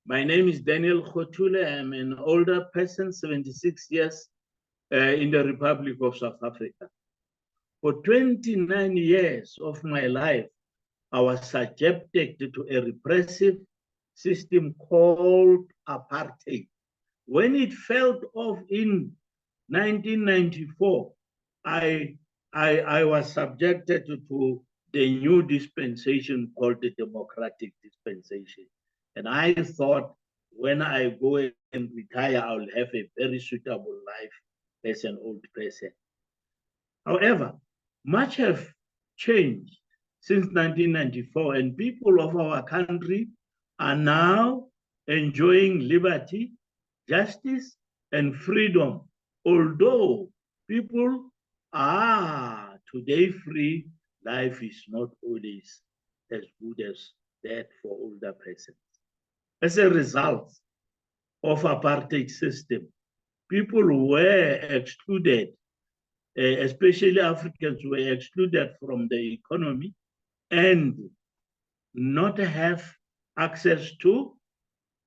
My name is Daniel Khothule. I'm an older person, 76 years, in the Republic of South Africa. For 29 years of my life, I was subjected to a repressive system called apartheid. When it fell off in 1994, I was subjected to the new dispensation called the democratic dispensation. And I thought when I go and retire, I'll have a very suitable life as an old person. However, much have changed since 1994, and people of our country are now enjoying liberty, justice, and freedom. Although people are today free, life is not always as good as that for older persons. As a result of apartheid system, people were excluded, especially Africans were excluded from the economy and not have access to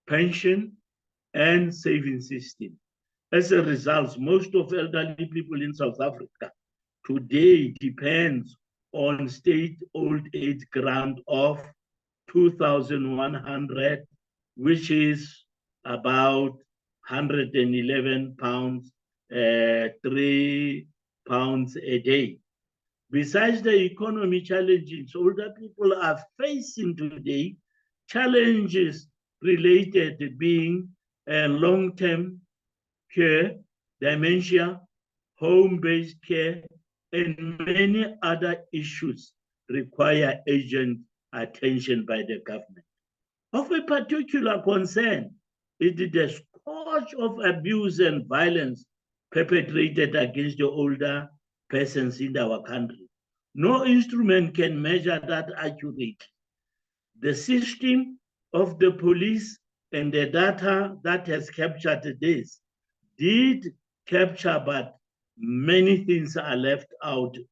pension and saving system. As a result, most of elderly people in South Africa today depends on state old age grant of 2,100, which is about 111 pounds, 3 pounds a day. Besides the economy challenges older people are facing today, challenges related to being long-term care, dementia, home-based care, and many other issues require urgent attention by the government. Of a particular concern is the scourge of abuse and violence perpetrated against the older persons in our country. No instrument can measure that accurately. The system of the police and the data that has captured this did capture, but many things are left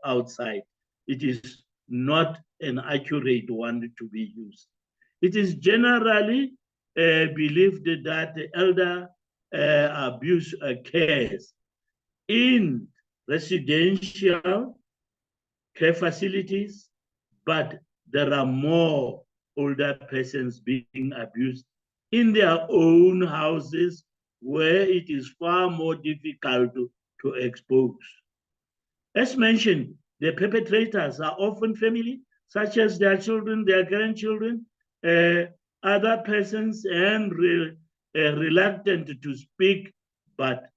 outside. It is not an accurate one to be used. It is generally believed that the elder abuse occurs in residential care facilities, but there are more older persons being abused in their own houses where it is far more difficult to expose. As mentioned, the perpetrators are often family, such as their children, their grandchildren, other persons, and reluctant to speak, but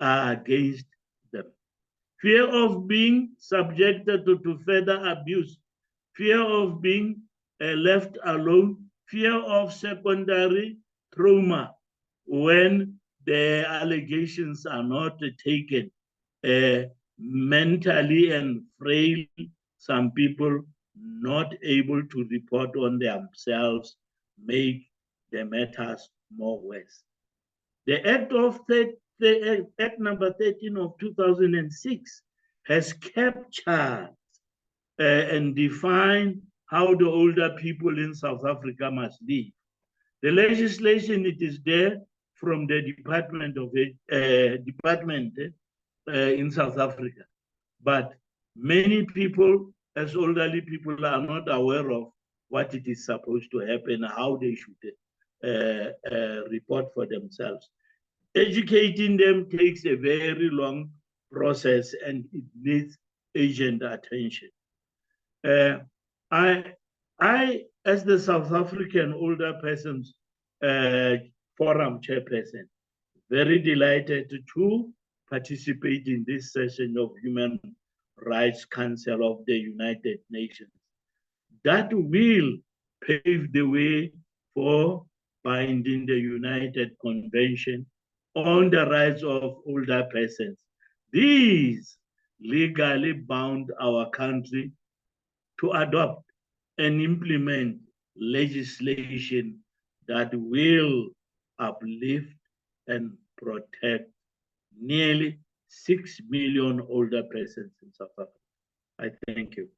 are against them. Fear of being subjected to further abuse, fear of being left alone, fear of secondary trauma when the allegations are not taken. Mentally and frail, some people not able to report on themselves make the matters more worse. The Act number 13 of 2006 has captured and defined how the older people in South Africa must live. The legislation, it is there from the Department in South Africa. But many people, as elderly people, are not aware of what it is supposed to happen, how they should report for themselves. Educating them takes a very long process and it needs urgent attention. I, as the South African Older Persons Forum chairperson, very delighted to participate in this session of Human Rights Council of the United Nations. That will pave the way for binding the United Convention on the rights of older persons. These legally bound our country to adopt and implement legislation that will uplift and protect nearly 6 million older persons in South Africa. I thank you.